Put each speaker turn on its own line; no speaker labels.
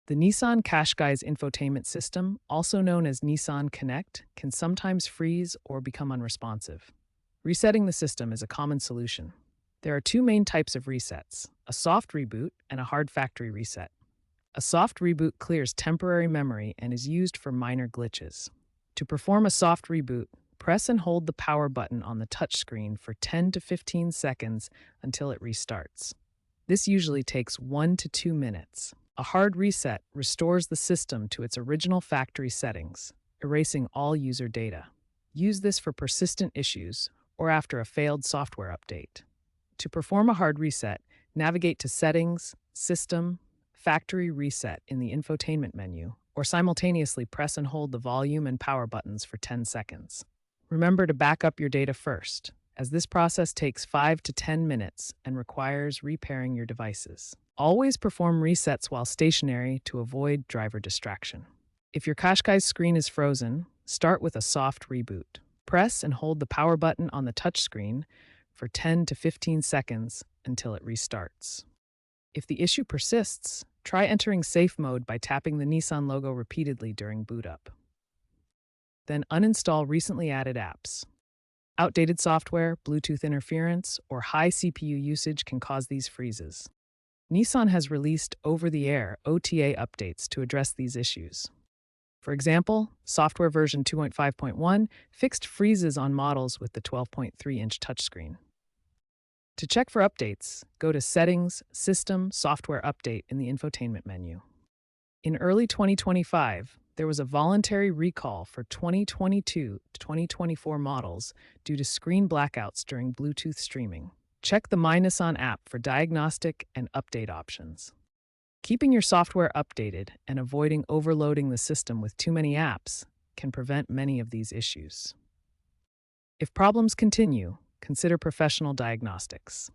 The Nissan Qashqai's infotainment system, also known as Nissan Connect, can sometimes freeze or become unresponsive. Resetting the system is a common solution. There are two main types of resets: a soft reboot and a hard factory reset. A soft reboot clears temporary memory and is used for minor glitches. To perform a soft reboot, press and hold the power button on the touchscreen for 10 to 15 seconds until it restarts. This usually takes 1 to 2 minutes. A hard reset restores the system to its original factory settings, erasing all user data. Use this for persistent issues or after a failed software update. To perform a hard reset, navigate to Settings, System, Factory Reset in the infotainment menu, or simultaneously press and hold the volume and power buttons for 10 seconds. Remember to back up your data first, as this process takes 5 to 10 minutes and requires repairing your devices. Always perform resets while stationary to avoid driver distraction. If your Qashqai's screen is frozen, start with a soft reboot. Press and hold the power button on the touchscreen for 10 to 15 seconds until it restarts. If the issue persists, try entering safe mode by tapping the Nissan logo repeatedly during boot up. Then uninstall recently added apps. Outdated software, Bluetooth interference, or high CPU usage can cause these freezes. Nissan has released over-the-air OTA updates to address these issues. For example, software version 2.5.1 fixed freezes on models with the 12.3-inch touchscreen. To check for updates, go to Settings, System, Software Update in the infotainment menu. In early 2025, there was a voluntary recall for 2022 to 2024 models due to screen blackouts during Bluetooth streaming. Check the My Nissan app for diagnostic and update options. Keeping your software updated and avoiding overloading the system with too many apps can prevent many of these issues. If problems continue, consider professional diagnostics.